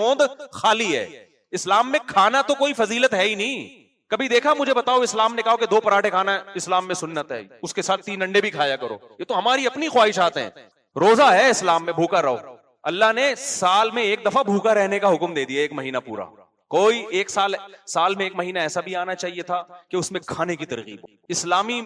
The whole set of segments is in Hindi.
गोंद खाली है। इस्लाम में खाना तो कोई फजीलत है ही नहीं। कभी देखा, मुझे बताओ, इस्लाम ने कहा कि 2 पराठे खाना इस्लाम में सुन्नत है, उसके साथ 3 अंडे भी खाया करो। ये तो हमारी अपनी ख्वाहिशात हैं। रोजा है इस्लाम में, भूखा रहो। अल्लाह ने साल में 1 दफा भूखा रहने का हुक्म दे दिया, 1 महीना पूरा। कोई एक साल में 1 महीना ऐसा भी आना चाहिए था कि उसमें खाने की तरगीब हो। इस्लामी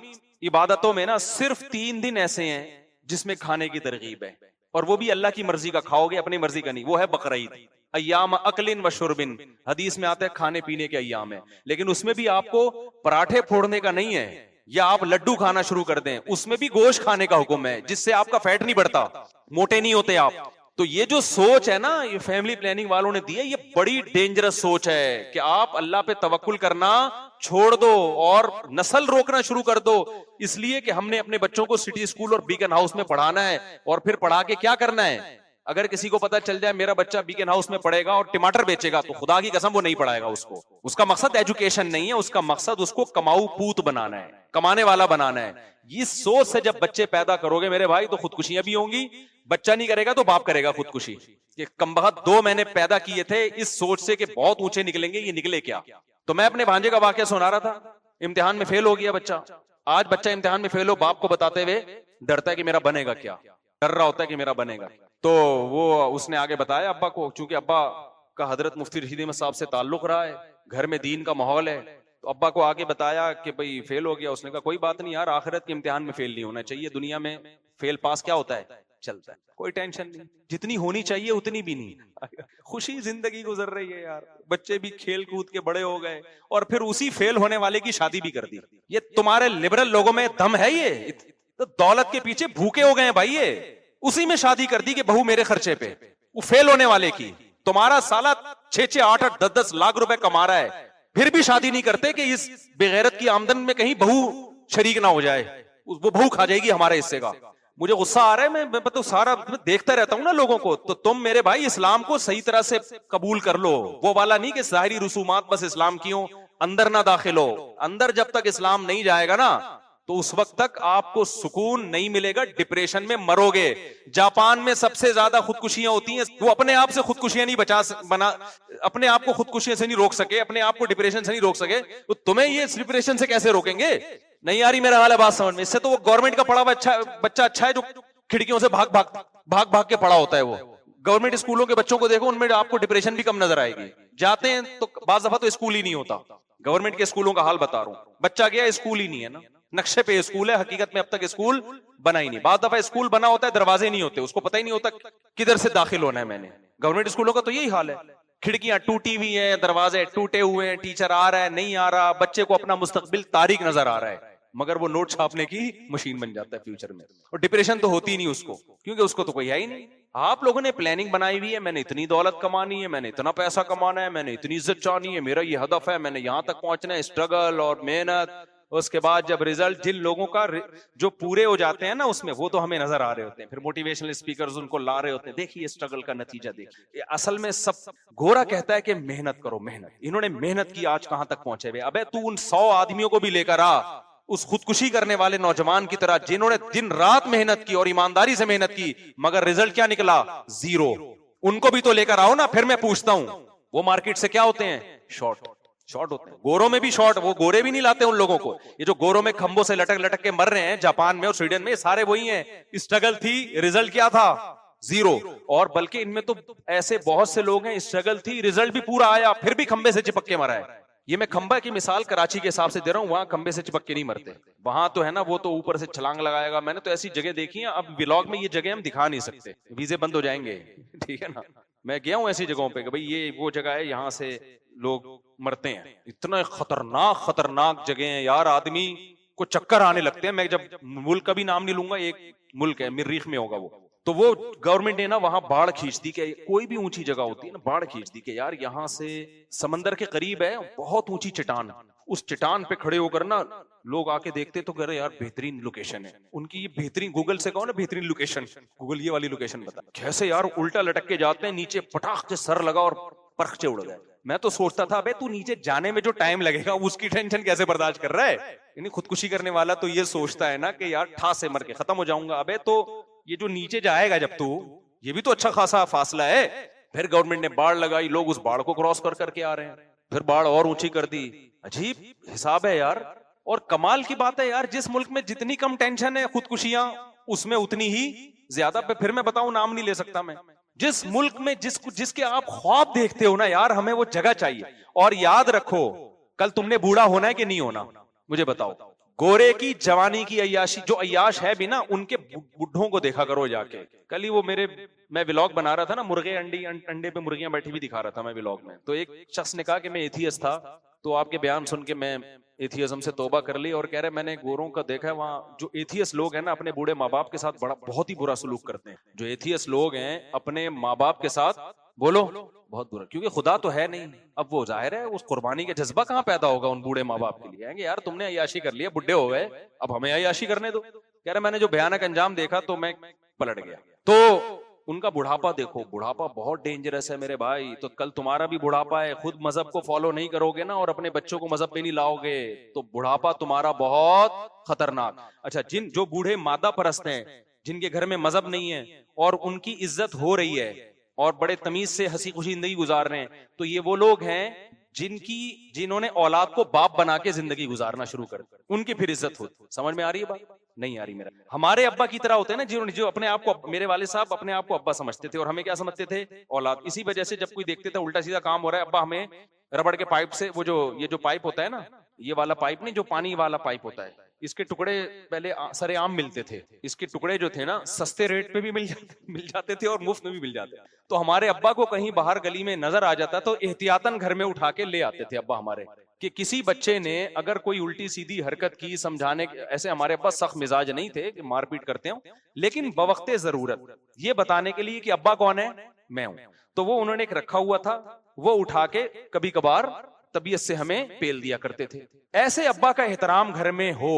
इबादतों में ना सिर्फ 3 दिन ऐसे हैं जिसमें खाने की तरगीब है, और वो भी अल्लाह की मर्जी का खाओगे, अपनी मर्जी का नहीं। वो है बकरीद, अय्याम अकलिन व शुर्बिन, हदीस में आता है खाने पीने के अय्याम है। लेकिन उसमें भी आपको पराठे फोड़ने का नहीं है, या आप लड्डू खाना शुरू कर दें, उसमें भी गोश्त खाने का हुक्म है, जिससे आपका फैट नहीं बढ़ता, मोटे नहीं होते आप। तो ये जो सोच है ना, ये फैमिली प्लानिंग वालों ने दी है, ये बड़ी डेंजरस सोच है कि आप अल्लाह पे तवक्कुल करना छोड़ दो और नस्ल रोकना शुरू कर दो, इसलिए कि हमने अपने बच्चों को सिटी स्कूल और बीकन हाउस में पढ़ाना है। और फिर पढ़ा के क्या करना है? अगर किसी को पता चल जाए मेरा बच्चा बीकन हाउस में पढ़ेगा और टमाटर बेचेगा, तो खुदा की कसम वो नहीं पढ़ाएगा उसको। उसका मकसद एजुकेशन नहीं है, उसका मकसद उसको कमाऊ पूत बनाना है, कमाने वाला बनाना है। इस सोच से जब बच्चे पैदा करोगे मेरे भाई, तो खुदकुशियां भी होंगी। बच्चा नहीं करेगा तो बाप करेगा खुदकुशी। ये कमबख्त 2 मैंने पैदा किए थे इस सोच से कि बहुत ऊंचे निकलेंगे, ये निकले क्या? तो मैं अपने भांजे का वाकया सुना रहा था। इम्तिहान में फेल हो गया बच्चा। आज बच्चा इम्तिहान में फेल हो, बाप को बताते हुए डरता है कि मेरा बनेगा क्या, डर रहा होता है कि मेरा बनेगा। तो वो उसने आगे बताया अब्बा को, चूंकि अब्बा का हजरत मुफ्ती रशीद अहमद साहब से ताल्लुक रहा है, घर में दीन का माहौल है, तो अब्बा को आगे बताया कि भाई फेल हो गया। उसने कहा कोई बात नहीं यार, आखिरत के इम्तिहान में फेल नहीं होना चाहिए, दुनिया में फेल पास क्या होता है, चलता है, कोई टेंशन नहीं, जितनी होनी चाहिए उतनी भी नहीं। खुशी जिंदगी गुजर रही है यार, बच्चे भी खेल कूद के बड़े हो गए, और फिर उसी फेल होने वाले की शादी भी कर दी। ये तुम्हारे लिबरल लोगों में दम है? ये तो दौलत के पीछे भूखे हो गए भाई, ये उसी में शादी कर दी कि बहू मेरे खर्चे पे, वो फेल होने वाले की। तुम्हारा साला 6-6, 8-8, 10-10 लाख रुपए कमा रहा है, फिर भी शादी नहीं करते कि इस बेगैरत की आमदन में कहीं बहू शरीक ना हो जाए, वो बहू खा जाएगी हमारे हिस्से का। मुझे गुस्सा आ रहा है, मैं तो सारा देखता रहता हूं ना लोगों को। तो तुम मेरे भाई इस्लाम को सही तरह से कबूल कर लो, वो वाला नहीं कि जाहिरी रसूमात बस इस्लाम की हो, अंदर ना दाखिल हो। अंदर जब तक इस्लाम नहीं जाएगा ना, तो उस वक्त तक आपको सुकून नहीं मिलेगा, डिप्रेशन में मरोगे। जापान में सबसे ज्यादा खुदकुशियां होती हैं, वो अपने आप से खुदकुशियां नहीं अपने आप को खुदकुशियां से नहीं रोक सके, अपने आप को डिप्रेशन से नहीं रोक सके, तो तुम्हें ये डिप्रेशन से कैसे रोकेंगे? नहीं यार, मेरा वाला बात समझ में। इससे तो वो गवर्नमेंट का पढ़ा हुआ बच्चा अच्छा है, जो खिड़कियों से भाग भाग के पढ़ा होता है। वो गवर्नमेंट स्कूलों के बच्चों को देखो, उनमें आपको डिप्रेशन भी कम नजर आएगी। जाते हैं तो बाज दफा तो स्कूल ही नहीं होता। गवर्नमेंट के स्कूलों का हाल बता रहा हूं, बच्चा गया स्कूल ही नहीं है ना, नक्शे पे स्कूल है, हकीकत में अब तक स्कूल बना ही नहीं। बाद दफा स्कूल बना होता है, दरवाजे नहीं होते, उसको पता ही नहीं होता किधर से दाखिल होना है मैंने। गवर्नमेंट स्कूलों का तो यही हाल है, खिड़कियां टूटी हुई हैं, दरवाजे टूटे हुए हैं, टीचर आ रहा है नहीं आ रहा, बच्चे को अपना मुस्तकबिल तारीक नजर आ रहा है, मगर वो नोट छापने की मशीन बन जाता है फ्यूचर में। और डिप्रेशन तो होती ही नहीं उसको, क्योंकि उसको तो कोई है ही नहीं। आप लोगों ने प्लानिंग बनाई हुई है, मैंने इतनी दौलत कमानी है, मैंने इतना पैसा कमाना है, मैंने इतनी इज्जत चाहनी है, मेरा ये हदफ है, मैंने यहां तक पहुंचना है, स्ट्रगल और मेहनत। उसके बाद जब रिजल्ट, जिन लोगों का जो पूरे हो जाते हैं ना उसमें, वो तो हमें नजर आ रहे होते हैं, फिर मोटिवेशनल स्पीकर्स उनको ला रहे होते हैं, देखिए स्ट्रगल का नतीजा देखिए। असल में सब गोरा कहता है कि मेहनत करो, मेहनत। इन्होंने मेहनत की, आज कहां तक पहुंचे हुए। अबे तू उन 100 आदमियों को भी लेकर आ, उस खुदकुशी करने वाले नौजवान की तरह, जिन्होंने दिन रात मेहनत की और ईमानदारी से मेहनत की, मगर रिजल्ट क्या निकला? 0। उनको भी तो लेकर आओ ना। फिर मैं पूछता हूं, वो मार्केट से क्या होते हैं? शॉर्ट होते हैं। गोरों में भी शॉर्ट, वो गोरे भी नहीं लाते उन लोगों को। ये जो गोरों में खंभों से लटक लटक के मर रहे हैं जापान में और स्वीडन में, सारे वही हैं। स्ट्रगल थी, रिजल्ट क्या था? 0। और बल्कि इनमें तो ऐसे बहुत से लोग हैं, स्ट्रगल थी, रिजल्ट भी पूरा आया, फिर भी खंभे से चिपक के मरा है। ये मैं खंभा की मिसाल कराची के हिसाब से दे रहा हूं, वहां खंभे से चिपक के नहीं मरते। वहां तो है ना, वो तो ऊपर से छलांग लगाएगा। मैंने तो ऐसी जगह देखी है, अब व्लॉग में ये जगह हम दिखा नहीं सकते, वीजे बंद हो जाएंगे, ठीक है ना। मैं गया हूं ऐसी जगहों पे कि भाई ये वो जगह है, यहां से लोग मरते हैं। इतना खतरनाक जगह है यार, आदमी को चक्कर आने लगते हैं। मैं जब मुल्क का भी नाम नहीं लूंगा, एक मुल्क है मरीख में होगा वो, तो वो गवर्नमेंट ने ना वहां बाढ़ खींच दी। कि कोई भी ऊंची जगह होती है ना, बाढ़ खींच दी कि यार यहाँ से समंदर के करीब है बहुत ऊंची चट्टान, उस चट्टान पे खड़े होकर ना लोग आके देखते तो कह रहे यार बेहतरीन लोकेशन है उनकी, ये बेहतरीन, गूगल से कहो ना बेहतरीन लोकेशन, गूगल ये वाली लोकेशन बता। कैसे यार उल्टा लटक के जाते हैं, नीचे पटाख से सर लगा और परखचे उड़ गए। मैं तो सोचता था, अबे तू नीचे जाने में जो टाइम लगेगा उसकी टेंशन कैसे बर्दाश्त कर रहा है। यानी खुदकुशी करने वाला तो ये सोचता है ना कि यार ठास से मर के खत्म हो जाऊंगा। अबे तो ये जो नीचे जाएगा जब तू, ये भी तो अच्छा खासा फासला है, फिर गवर्नमेंट ने बाढ़ लगाई, लोग उस बाढ़ को क्रॉस कर करके आ रहे हैं, फिर बाढ़ और ऊंची कर दी। अजीब हिसाब है यार। और कमाल की बात है यार, जिस मुल्क में जितनी कम टेंशन है खुदकुशियां, उसमें उतनी ही ज्यादा। फिर मैं बताऊं, नाम नहीं ले सकता मैं, जिस मुल्क में जिसके आप ख्वाब देखते हो ना यार, हमें वो जगह चाहिए। और याद रखो, कल तुमने बूढ़ा होना है कि नहीं होना, मुझे बताओ। गोरे की जवानी की अय्याशी, जो अय्याश है भी ना, उनके बुढ़ों को देखा करो जाके। कल ही वो मैं व्लॉग बना रहा था ना, मुर्गे अंडे पे मुर्गियां बैठी भी दिखा रहा था मैं व्लॉग में। तो एक शख्स ने कहा कि मैं एथियस्ट था, तो आपके बयान सुन के मैं एथियज्म से तौबा कर ली, और कह रहे मैंने गोरों का देखा है, वहां जो एथियस्ट लोग हैं ना, अपने बूढ़े माँ बाप के साथ बहुत ही बुरा सलूक करते हैं। जो एथियस्ट लोग हैं अपने माँ बाप के साथ, बोलो, बहुत बुरा, क्योंकि खुदा तो है नहीं। अब वो जाहिर है, उस कुर्बानी के जज्बा कहाँ पैदा होगा उन बूढ़े माँ बाप के लिए। आएंगे यार तुमने अय्याशी कर लिया, बुढ़े हो गए, अब हमें अय्याशी करने दो। कह रहे मैंने जो भयानक अंजाम देखा तो मैं पलट गया। तो उनका बुढ़ापा देखो, बुढ़ापा बहुत डेंजरस है मेरे भाई। तो कल तुम्हारा भी बुढ़ापा है, खुद मजहब को फॉलो नहीं करोगे ना, और अपने बच्चों को मजहब पे नहीं लाओगे, तो बुढ़ापा तुम्हारा बहुत खतरनाक। अच्छा, जो बूढ़े मादा परस्त हैं, जिनके घर में मजहब नहीं है और उनकी इज्जत हो रही है और बड़े तमीज से हंसी खुशी जिंदगी गुजार रहे हैं, तो ये वो लोग हैं जिन्होंने औलाद को बाप बना के जिंदगी गुजारना शुरू कर दी, उनकी फिर इज्जत होती। समझ में आ रही है बात? नहीं आ रही मेरा। हमारे अब्बा की तरह होते हैं ना, जो अपने आप को, मेरे वाले साहब अपने आप को अब्बा समझते थे, और हमें क्या समझते थे? औलाद। इसी वजह से जब कोई देखते थे उल्टा सीधा काम हो रहा है, अब्बा हमें रबड़ के पाइप से, ये जो पाइप होता है ना, ये वाला पाइप नहीं, जो पानी वाला पाइप होता है, इसके टुकड़े पहले सरेआम मिलते थे। इसके टुकड़े जो थे ना, सस्ते रेट पे भी मिल जाते थे और मुफ्त में भी मिल जाते। तो हमारे अब्बा को कहीं बाहर गली में नजर आ जाता तो एहतियातन घर में उठा के ले आते थे अब्बा हमारे, कि किसी बच्चे ने अगर कोई उल्टी सीधी हरकत की, समझाने। ऐसे हमारे अब्बा सख्त मिजाज नहीं थे कि मारपीट करते हो, लेकिन बवक्ते जरूरत ये बताने के लिए कि अब्बा कौन है, मैं हूं। तो वो उन्होंने एक रखा हुआ था, वो उठा के कभी कभार तबीयत से हमें पेल दिया करते थे। ऐसे अब्बा का एहतराम घर में हो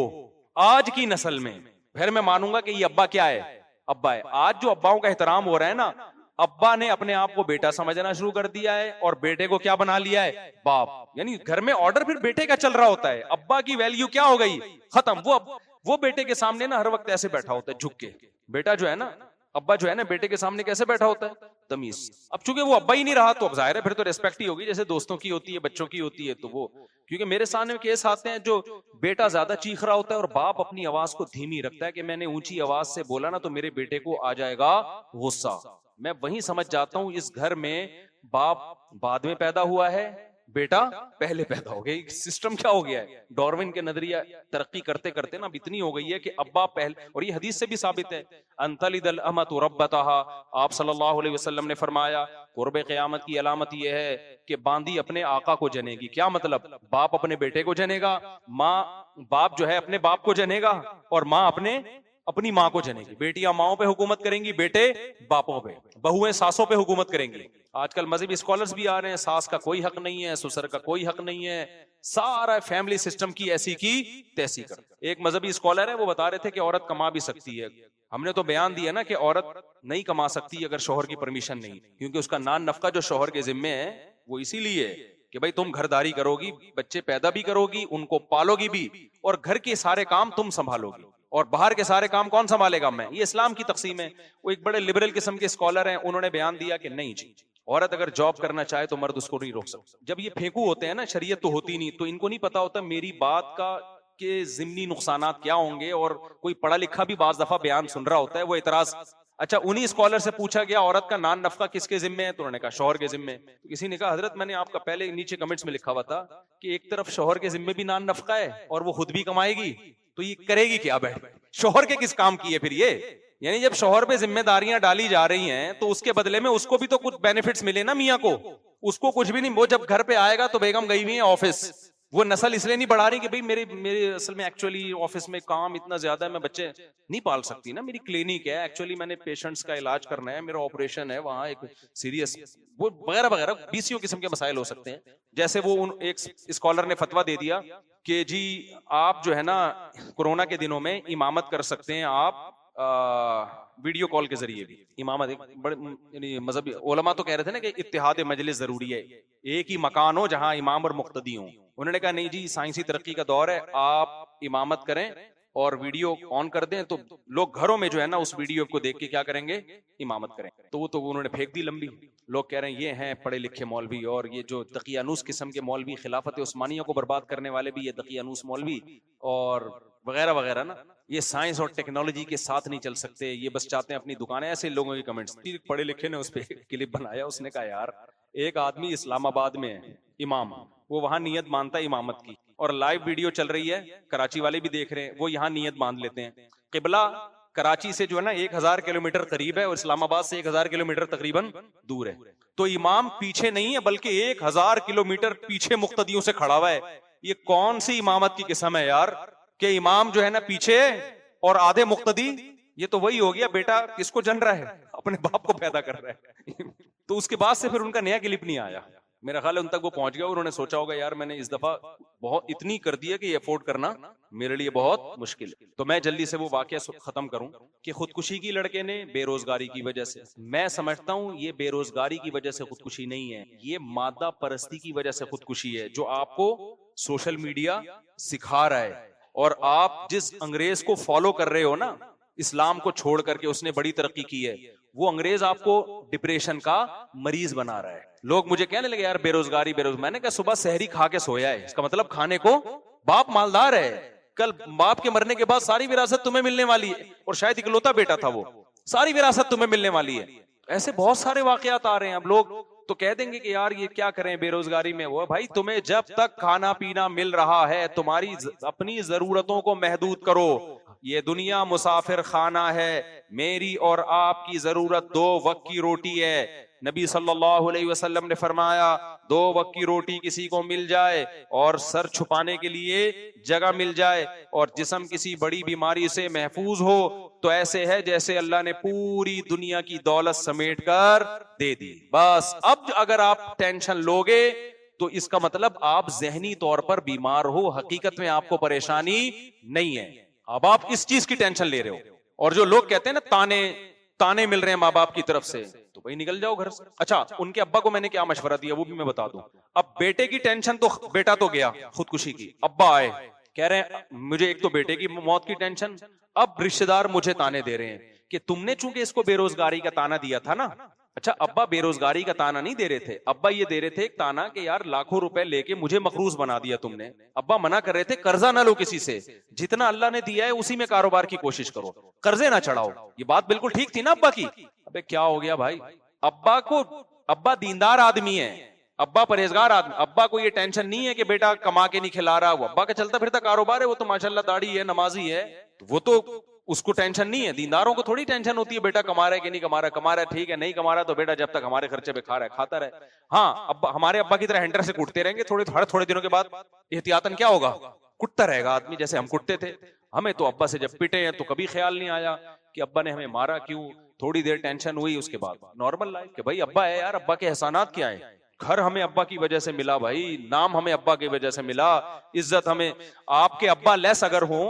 आज की नस्ल में, फिर मैं मानूंगा कि ये अब्बा क्या है, अब्बा है। आज जो अब्बाओं का एहतराम हो रहा है ना, अब्बा ने अपने आप को बेटा समझना शुरू कर दिया है और बेटे को क्या बना लिया है, बाप। यानी घर में ऑर्डर फिर बेटे का चल रहा होता है, अब्बा की वैल्यू क्या हो गई, खत्म। वो बेटे के सामने ना हर वक्त ऐसे बैठा होता है झुक के। बेटा जो है ना, अब्बा जो है ना, बेटे के सामने कैसे बैठा होता है, तमीज। अब चूंकि वो अब्बा ही नहीं रहा तो अब जाहिर है फिर तो रिस्पेक्ट ही होगी, जैसे दोस्तों की होती है, बच्चों की होती है। तो वो, क्योंकि मेरे सामने केस आते हैं जो बेटा ज्यादा चीख रहा होता है और बाप अपनी आवाज को धीमी रखता है कि मैंने ऊंची आवाज से बोला ना तो मेरे बेटे को आ जाएगा गुस्सा। मैं वहीं समझ जाता हूं, इस घर में बाप बाद में पैदा हुआ है, बेटा पहले पैदा हो गया। सिस्टम क्या हो गया है, डार्विन के नजरिया तरक्की करते करते ना इतनी हो गई है कि अब्बा पहले। और ये हदीस से भी साबित है, अंतलिदल अमतु रब्बतहा, आप सल्लल्लाहु अलैहि वसल्लम ने फरमाया कुर्ब क़यामत की अलामत यह है कि बांदी अपने आका को जनेगी। क्या मतलब, बाप अपने बेटे को जनेगा, बाप जो है अपने बाप को जनेगा, और माँ अपनी माँ को जनेगी। बेटियां माओं पे हुकूमत करेंगी, बेटे बापों पे, बहुएं सासों पे हुकूमत करेंगी। आजकल मजहबी स्कॉलर्स भी आ रहे हैं, सास का कोई हक नहीं है, ससुर का कोई हक नहीं है, सारा फैमिली सिस्टम की ऐसी की तैसी कर। एक मजहबी स्कॉलर है, वो बता रहे थे कि औरत कमा भी सकती है। हमने तो बयान दिया ना कि औरत नहीं कमा सकती अगर शौहर की परमिशन नहीं, क्योंकि उसका नान नफका जो शौहर के जिम्मे है वो इसीलिए कि भाई तुम घरदारी करोगी, बच्चे पैदा भी करोगी, उनको पालोगी भी, और घर के सारे काम तुम संभालोगी, और बाहर के सारे काम कौन संभालेगा, मैं। ये इस्लाम की तकसीम है। वो एक बड़े लिबरल किस्म के स्कॉलर हैं, उन्होंने बयान दिया कि नहीं जी, औरत अगर जॉब करना चाहे तो मर्द उसको नहीं रोक सकता। जब ये फेंकू होते हैं ना, शरीयत तो होती नहीं, तो इनको नहीं पता होता मेरी बात का के जिम्नी नुकसानात क्या होंगे। और कोई पढ़ा लिखा भी बाज दफा बयान सुन रहा होता है, वो इतराज। अच्छा, उन्हीं स्कॉलर से पूछा गया औरत का नान नफका किसके जिम्मे है, तो उन्होंने कहा शौहर के जिम्मे। तो किसी ने कहा हजरत मैंने आपका पहले नीचे कमेंट्स में लिखा हुआ था कि एक तरफ शौहर के जिम्मे भी नान नफका है और वो खुद भी कमाएगी, तो ये करेगी क्या बैठ, शौहर के किस काम की है फिर ये। यानी जब शौहर पे जिम्मेदारियां डाली जा रही हैं तो उसके बदले में उसको भी तो कुछ बेनिफिट्स मिले ना, मियां को उसको कुछ भी नहीं। वो जब घर पे आएगा तो बेगम गई हुई है ऑफिस, वो नस्ल इसलिए नहीं बढ़ा रही कि भाई मेरे असल में एक्चुअली ऑफिस में काम इतना ज्यादा है, मैं बच्चे नहीं पाल सकती ना, मेरी क्लिनिक है, एक्चुअली मैंने पेशेंट्स का इलाज करना है, मेरा ऑपरेशन है वहां एक सीरियस, वो वगैरह वगैरह 20 किस्म के मसाइल हो सकते हैं। जैसे वो एक स्कॉलर ने फतवा दे दिया कि जी आप जो है ना कोरोना के दिनों में इमामत कर सकते हैं, आप वीडियो कॉल के जरिए भी इमामत। एक बड़े मजहबी उलमा तो कह रहे थे ना कि इत्तिहाद मजलिस जरूरी है, एक ही मकान हो जहां इमाम और मुक्तदी हो। उन्होंने कहा नहीं जी, साइंसी तरक्की का दौर है, आप इमामत करें और वीडियो ऑन कर दें तो लोग घरों में जो है ना उस वीडियो को देख के क्या करेंगे, इमामत करेंगे। तो वो तो उन्होंने फेंक दी लंबी। लोग कह रहे हैं ये हैं पढ़े लिखे मौलवी, और ये जो तकियानूस किस्म के मौलवी, खिलाफत उस्मानिया को बर्बाद करने वाले भी ये तकियानूस मौलवी और वगैरह वगैरह ना, ये साइंस और टेक्नोलॉजी के साथ नहीं चल सकते, ये बस चाहते हैं अपनी दुकानें। ऐसे लोगों के कमेंट्स। पढ़े लिखे ने उस पर क्लिप बनाया, उसने कहा यार एक आदमी इस्लामाबाद में है इमाम, वो वहां नियत मानता है इमामत की, और लाइव वीडियो चल रही है, कराची वाले भी देख रहे हैं, वो यहाँ नियत बांध लेते हैं। किबला कराची से जो है ना 1000 किलोमीटर करीब है और इस्लामाबाद से 1000 किलोमीटर तकरीबन दूर है। तो इमाम पीछे नहीं है बल्कि 1000 किलोमीटर पीछे मुक्तदियों से खड़ा हुआ है। ये कौन सी इमामत की किस्म है यार, कि इमाम जो है ना पीछे और आधे मुक्तदी। ये तो वही हो गया बेटा किसको जन रहा है, अपने बाप को पैदा कर रहा है। तो उसके बाद से फिर उनका नया क्लिप नहीं आया। मेरा ख्याल है उन तक वो पहुंच गया, उन्होंने सोचा होगा यार मैंने इस दफा बहुत इतनी कर दी है कि ये अफोर्ड करना मेरे लिए बहुत मुश्किल है। तो मैं जल्दी से वो वाकया खत्म करूं कि खुदकुशी की लड़के ने बेरोजगारी की वजह से। मैं समझता हूं ये बेरोजगारी की वजह से खुदकुशी नहीं है, ये मादा परस्ती की वजह से खुदकुशी है, जो आपको सोशल मीडिया सिखा रहा है। और आप जिस अंग्रेज को फॉलो कर रहे हो ना, इस्लाम को छोड़ करके, उसने बड़ी तरक्की की है, वो अंग्रेज आपको डिप्रेशन का मरीज बना रहा है। लोग मुझे कहने लगे यार बेरोजगारी बेरोजगारी, मैंने कहा सुबह सहरी खा के सोया है, इसका मतलब खाने को बाप मालदार है, कल बाप के मरने के बाद सारी विरासत तुम्हें मिलने वाली है, और शायद इकलौता बेटा था वो, सारी विरासत तुम्हें मिलने वाली है। ऐसे बहुत सारे वाकयात आ रहे हैं। अब लोग तो कह देंगे कि यार ये क्या करें बेरोजगारी में। वो भाई तुम्हें जब तक खाना पीना मिल रहा है, तुम्हारी अपनी जरूरतों को महदूद करो। ये दुनिया मुसाफिर खाना है, मेरी और आपकी जरूरत 2 वक्त की रोटी है। नबी सल्लल्लाहु अलैहि वसल्लम ने फरमाया 2 वक्त की रोटी किसी को मिल जाए और सर छुपाने के लिए जगह मिल जाए और जिस्म किसी बड़ी बीमारी से महफूज हो, तो ऐसे है जैसे अल्लाह ने पूरी दुनिया की दौलत समेट कर दे दी। बस अब अगर आप टेंशन लोगे तो इसका मतलब आप जहनी तौर पर बीमार हो, हकीकत में आपको परेशानी नहीं है। अब आप इस चीज की टेंशन ले रहे हो। और जो लोग कहते हैं ना ताने मिल रहे हैं माँ बाप की तरफ से, तो भाई निकल जाओ घर से। अच्छा, उनके अब्बा को मैंने क्या मशवरा दिया वो भी मैं बता दूं। अब बेटे की टेंशन तो बेटा तो गया खुदकुशी की, अब्बा आए कह रहे हैं मुझे एक तो बेटे की मौत की टेंशन, अब रिश्तेदार मुझे ताने दे रहे हैं कि तुमने चूंकि इसको बेरोजगारी का ताना दिया था ना। अच्छा, अब्बा बेरोजगारी का ताना नहीं दे रहे थे, अब्बा ये दे रहे थे एक ताना कि यार लाखों रुपए लेके मुझे मकरूज बना दिया तुमने। अब्बा मना कर रहे थे कर्जा ना लो किसी से, जितना अल्लाह ने दिया है उसी में कारोबार की कोशिश करो, कर्जे ना चढ़ाओ। ये बात बिल्कुल ठीक थी ना अब्बा की। अबे क्या हो गया भाई, अब्बा दीनदार आदमी है, अब्बा परहेजगार आदमी, अब्बा को ये टेंशन नहीं है कि बेटा कमा के नहीं खिला रहा। वो अब्बा का चलता फिरता कारोबार है, वो तो माशाल्लाह दाढ़ी है, नमाजी है, तो वो तो उसको टेंशन नहीं है। दीनदारों को थोड़ी टेंशन होती है बेटा कमा रहा है कि नहीं कमा रहा। कमा रहा है ठीक है, नहीं कमा रहा तो बेटा जब तक हमारे खर्चे पे खा रहा है खाता रहे। हाँ, अब्बा हमारे अब्बा की तरह हैंडर से कूटते रहेंगे, थोड़े दिनों के बाद एहतियातन क्या होगा, कुटता रहेगा आदमी जैसे हम कुटते थे। हमें तो अब्बा से जब पिटे हैं तो कभी ख्याल नहीं आया कि अब्बा ने हमें मारा क्यों, थोड़ी देर टेंशन हुई, उसके बाद नॉर्मल लाइफ कि भाई अब्बा है यार, अब्बा के एहसानात क्या है। घर हमें अब्बा की वजह से मिला भाई, नाम हमें अब्बा की वजह से मिला, इज्जत हमें। आपके अब्बा लेस अगर हो,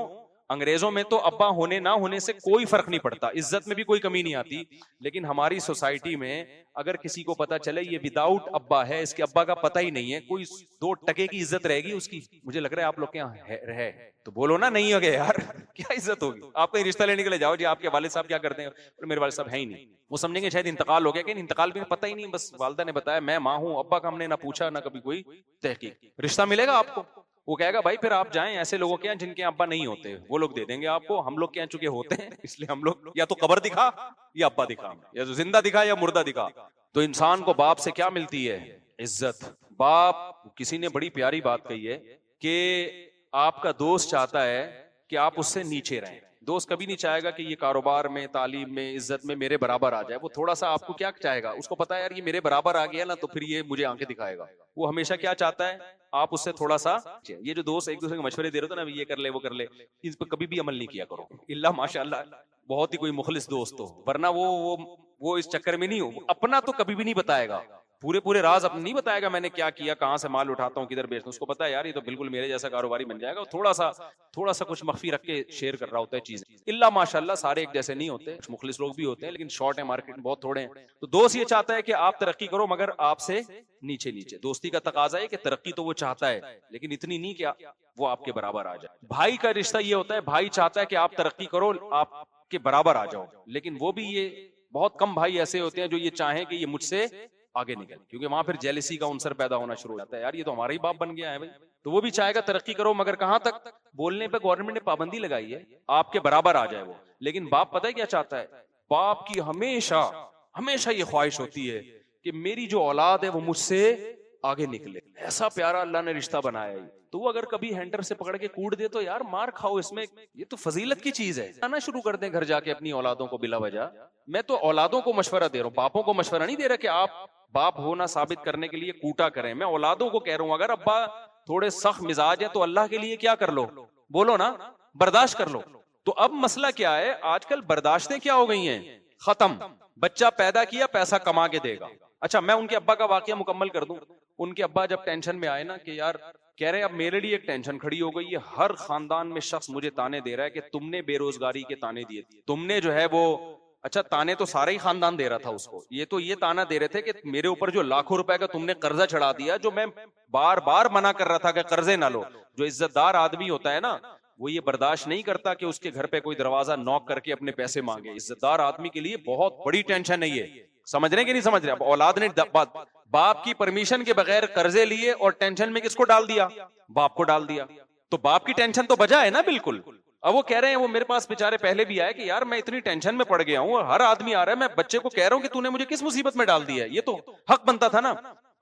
अंग्रेजों में तो अब्बा होने ना होने से कोई फर्क नहीं पड़ता, इज्जत में भी कोई कमी नहीं आती। लेकिन हमारी सोसाइटी में अगर किसी को पता चले ये विदाउट अब्बा है, इसके अब्बा का पता ही नहीं है, कोई 2 टके की इज्जत रहेगी उसकी। मुझे लग रहा है आप लोग के यहाँ है तो बोलो ना, नहीं हो गया यार क्या इज्जत होगी। आप कहीं रिश्ता लेने के लिए जाओ जी, आपके वालिद साहब क्या करते हैं, मेरे वालिद साहब है ही नहीं, वो समझेंगे शायद इंतकाल हो गया, कि इंतकाल भी पता ही नहीं, बस वालदा ने बताया मैं माँ हूँ, अब्बा का हमने ना पूछा ना कभी कोई तहकीक। रिश्ता मिलेगा आपको, वो कहेगा भाई फिर आप जाएं ऐसे लोगों के यहाँ जिनके अब्बा नहीं होते, वो लोग दे देंगे आपको। हम लोग के यहाँ चुके होते हैं, इसलिए हम लोग या तो कब्र दिखा या अब्बा दिखा, या तो जिंदा दिखा या मुर्दा दिखा। तो इंसान को बाप से क्या मिलती है, इज्जत। बाप, किसी ने बड़ी प्यारी बात कही है कि आपका दोस्त चाहता है कि आप उससे नीचे रहें। दोस्त कभी नहीं चाहेगा कि ये कारोबार में, तालीम में, इज्जत में मेरे बराबर आ जाए। वो थोड़ा सा आपको क्या चाहेगा, उसको पता है यार ये मेरे बराबर आ गया ना तो फिर ये मुझे आंखें दिखाएगा। वो हमेशा क्या चाहता है, आप उससे थोड़ा सा। ये जो दोस्त एक दूसरे को मशवरे दे रहे थे ना, ये कर ले वो कर ले, इस पर कभी भी अमल नहीं किया करो, इल्ला माशाल्लाह बहुत ही कोई मुखलिस दोस्त हो, वरना वो इस चक्कर में नहीं हो। अपना तो कभी भी नहीं बताएगा, पूरे पूरे राज अब नहीं बताएगा मैंने क्या किया, कहां से माल उठाता हूँ, किधर बेचता हूँ। उसको पता है यार ये तो बिल्कुल मेरे जैसा कारोबारी बन जाएगा। थोड़ा सा कुछ मख्फी रख के शेयर कर रहा होता है चीजें। इल्ला माशाल्लाह सारे एक जैसे नहीं होते, कुछ मुखलिस लोग भी होते हैं, लेकिन शॉर्ट है मार्केट में, बहुत थोड़े हैं। तो दोस्त ये चाहता है कि आप तरक्की करो मगर आपसे नीचे नीचे। दोस्ती का तकाजा है कि तरक्की तो वो चाहता है लेकिन इतनी नहीं कि वो आपके बराबर आ जाए। भाई का रिश्ता ये होता है, भाई चाहता है कि आप तरक्की करो, आपके बराबर आ जाओ, लेकिन वो भी ये बहुत कम भाई ऐसे होते हैं जो ये चाहें कि ये मुझसे आगे निकल, क्योंकि वहां फिर जेलसी का अंसर पैदा होना शुरू हो जाता है। यार ये तो हमारा ही बाप बन गया है भाई। तो वो भी चाहेगा तरक्की करो मगर कहां तक, बोलने पे गवर्नमेंट ने पाबंदी लगाई है आपके बराबर आ जाए वो। लेकिन बाप पता है क्या चाहता है, बाप की हमेशा हमेशा ये ख्वाहिश होती है कि मेरी जो औलाद है वो मुझसे आगे निकले। ऐसा प्यारा अल्लाह ने रिश्ता बनाया है। तो वो अगर कभी हैंटर से पकड़ के कूट दे तो यार मार खाओ, इसमें ये तो फजीलत की चीज है। आना शुरू कर दें घर जाके अपनी औलादों को बिला वजह। मैं तो औलादों को मशवरा दे रहा हूँ, बापों को मशवरा नहीं दे रहा कि आप बाप होना साबित करने के लिए कूटा करें। मैं औलादों को कह रहा हूं अगर अब्बा थोड़े सख्त मिजाज है तो अल्लाह के लिए क्या कर लो, बोलो ना, बर्दाश्त कर लो। तो अब मसला क्या है, आजकल बर्दाश्तें क्या हो गई हैं, खत्म। बच्चा पैदा किया पैसा कमा के देगा। अच्छा मैं उनके अब्बा का वाकया मुकम्मल कर दूं। उनके अब्बा जब टेंशन में आए ना कि यार, कह रहे अब मेरे लिए एक टेंशन खड़ी हो गई है, हर खानदान में शख्स मुझे ताने दे रहा है कि तुमने बेरोजगारी के ताने दिए, तुमने जो है वो, अच्छा ताने तो सारा ही खानदान दे रहा था उसको, ये ताना दे रहे थे कि मेरे ऊपर जो लाखों रुपए का तुमने कर्जा चढ़ा दिया, जो मैं बार बार मना कर रहा था कि कर्जे ना लो। जो इज्जतदार आदमी होता है ना वो ये बर्दाश्त नहीं करता कि उसके घर पे कोई दरवाजा नॉक करके अपने पैसे मांगे। इज्जतदार आदमी के लिए बहुत बड़ी टेंशन है ये, समझ रहे कि नहीं समझ रहे। अब औलाद ने बाप की परमिशन के बगैर कर्जे लिए और टेंशन में किसको डाल दिया, बाप को डाल दिया। तो बाप की टेंशन तो बजा है ना बिल्कुल। अब वो कह रहे हैं, वो मेरे पास बेचारे पहले भी आए कि यार मैं इतनी टेंशन में पड़ गया हूँ, हर आदमी आ रहा है, मैं बच्चे को कह रहा हूँ कि तूने मुझे किस मुसीबत में डाल दिया है, ये तो हक बनता था ना।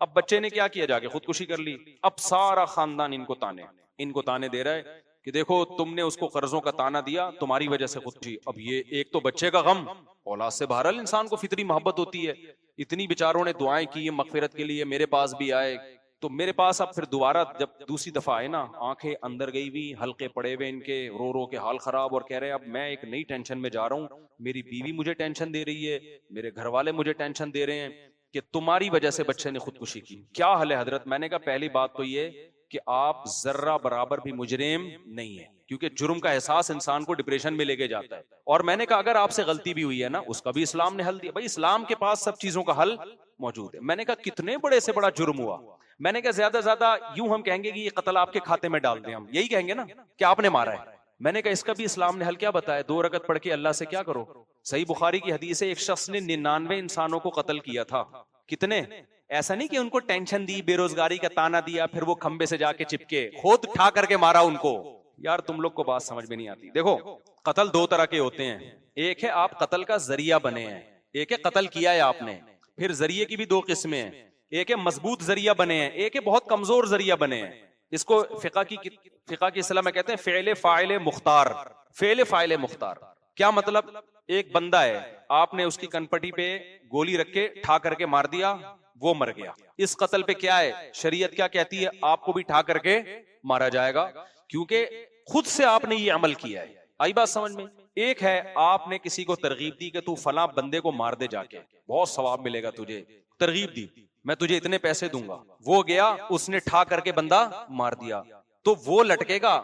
अब बच्चे ने क्या किया, जाके खुदकुशी कर ली। अब सारा खानदान इनको ताने दे रहा है कि देखो तुमने उसको कर्जों का ताना दिया, तुम्हारी वजह से खुदकुशी। अब ये एक तो बच्चे का गम, औलाद से बहरहाल इंसान को फितरी मोहब्बत होती है। इतनी बेचारों ने दुआएं की मगफिरत के लिए, मेरे पास भी आए। तो मेरे पास अब फिर दोबारा जब दूसरी दफा आए ना, आंखें अंदर गई हुई, हल्के पड़े हुए इनके, रो रो के हाल खराब, और कह रहे हैं अब मैं एक नई टेंशन में जा रहा हूँ। मेरी बीवी मुझे टेंशन दे रही है, मेरे घर वाले मुझे टेंशन दे रहे हैं कि तुम्हारी वजह से बच्चे ने खुदकुशी की। क्या हाल है हजरत? मैंने कहा पहली बात तो ये कि आप जर्रा बराबर भी मुजरिम नहीं है, क्योंकि जुर्म का एहसास इंसान को डिप्रेशन में लेके जाता है। और मैंने कहा अगर आपसे गलती भी हुई है ना, उसका भी इस्लाम ने हल दिया। भाई इस्लाम के पास सब चीजों का हल मौजूद है। मैंने कहा कितने बड़े से बड़ा जुर्म हुआ, मैंने कहा ज्यादा ज्यादा यूं हम कहेंगे कि ये कत्ल आपके खाते में डाल दें, हम यही कहेंगे ना कि आपने मारा है। मैंने कहा इसका भी इस्लाम ने हल क्या बताया, 2 रकत पढ़ के अल्लाह से क्या करो। सही बुखारी की हदीस है, एक शख्स ने 99 इंसानों को कत्ल किया था। कितने? ऐसा नहीं कि उनको टेंशन दी, बेरोजगारी का ताना दिया, फिर वो खंबे से जाके चिपके, खुद ठा करके मारा उनको। यार तुम लोग को बात समझ में नहीं आती। देखो कत्ल 2 तरह के होते हैं, एक है आप कत्ल का जरिया बने हैं, एक है कत्ल किया है आपने। फिर जरिए की भी 2 किस्में हैं, एक है मजबूत जरिया बने हैं, एक है बहुत कमजोर जरिया बने हैं। इसको फिका की इस्लाह में कहते हैं फ़ेले फ़ाइले मुख्तार। फ़ेले फ़ाइले मुख्तार क्या मतलब? एक बंदा है, आपने उसकी कनपटी पे गोली रख के ठा करके मार दिया, वो मर गया। इस कत्ल पे क्या है, शरीयत क्या कहती है, आपको भी ठा करके मारा जाएगा, क्योंकि खुद से आपने ये अमल किया है। आई बात समझ में? एक है आपने किसी को तरगीब दी कि तू फला बंदे को मार दे, जाके बहुत सवाब मिलेगा तुझे, तरगीब दी, मैं तुझे इतने पैसे दूंगा। वो गया, उसने ठा करके बंदा मार दिया, तो वो लटकेगा,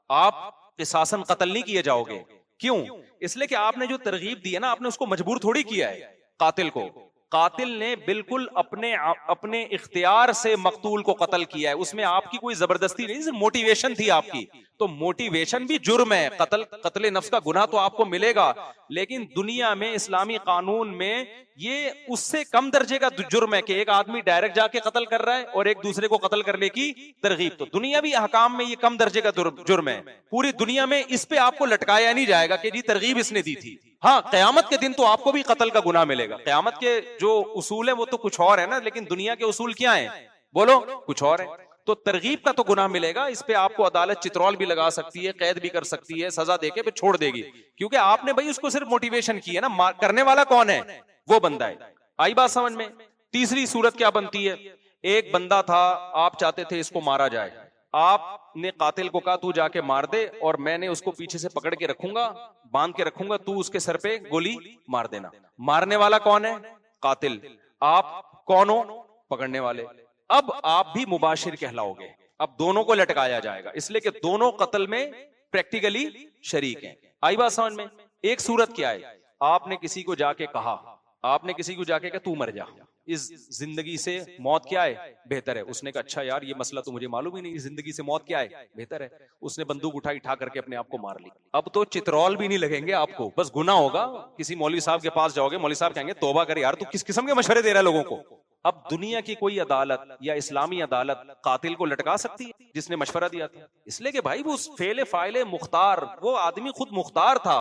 आप किसासन कत्ल नहीं किए जाओगे। क्यों? इसलिए कि आपने जो तरगीब दी है ना, आपने उसको मजबूर थोड़ी किया है कातिल को। कातिल ने बिल्कुल अपने इख्तियार से मकतूल को कत्ल किया है, उसमें आपकी कोई जबरदस्ती नहीं, मोटिवेशन थी आपकी। तो मोटिवेशन भी जुर्म है, कत्ल नफ्स का गुनाह तो आपको मिलेगा, लेकिन दुनिया में इस्लामी कानून में ये उससे कम दर्जे का जुर्म है कि एक आदमी डायरेक्ट जाके कत्ल कर रहा है और एक दूसरे को कत्ल करने की तरगीब। तो दुनियावी अहकाम में ये कम दर्जे का जुर्म है। पूरी दुनिया में इस पे आपको लटकाया नहीं जाएगा कि जी तरगीब इसने दी थी। हाँ, कयामत के दिन तो आपको भी कत्ल का गुनाह मिलेगा। कयामत के जो उसूल है वो तो कुछ और है ना, लेकिन दुनिया के उसूल क्या है, बोलो, कुछ और है। तो तरगीब का तो गुनाह मिलेगा, इस पे आपको अदालत चित्रौल भी लगा सकती है, कैद भी कर सकती है, सजा देके फिर छोड़ देगी, क्योंकि आपने भाई उसको सिर्फ मोटिवेशन की है ना। करने वाला कौन है, वो बंदा है। आई बात समझ में? तीसरी सूरत क्या बनती है, एक बंदा था, आप चाहते थे इसको मारा जाए, आपने कातिल को कहा तू जाके मार दे और मैंने उसको पीछे से पकड़ के रखूंगा, बांध के रखूंगा, तू उसके सर पे गोली मार देना। मारने वाला कौन है, कातिल। आप कौन हो, पकड़ने वाले। अब आप भी मुबाशिर कहलाओगे, अब दोनों को लटकाया जाएगा, इसलिए कि दोनों कत्ल में प्रैक्टिकली शरीक हैं। आई बात समझ में? एक सूरत क्या है, आपने किसी को जाके कहा, आपने किसी को जाके कहा तू मर जा, इस जिंदगी से मौत क्या है बेहतर है। उसने कहा अच्छा यार ये मसला तो मुझे मालूम ही नहीं, जिंदगी से मौत क्या है बेहतर है। उसने बंदूक उठाई, उठा करके अपने आप को मार ली। अब तो चित्रौल भी नहीं लगेंगे आपको, बस गुनाह होगा। किसी मौलवी साहब के पास जाओगे, मौलवी साहब कहेंगे तौबा कर यार, तू किस किस्म के मशवरे दे रहा है लोगों को। अब दुनिया की कोई अदालत या इस्लामी अदालत कातिल को लटका सकती है जिसने मशवरा दिया था? इसलिए कि भाई वो उस फेले फाइले मुख्तार, वो आदमी खुद मुख्तार था।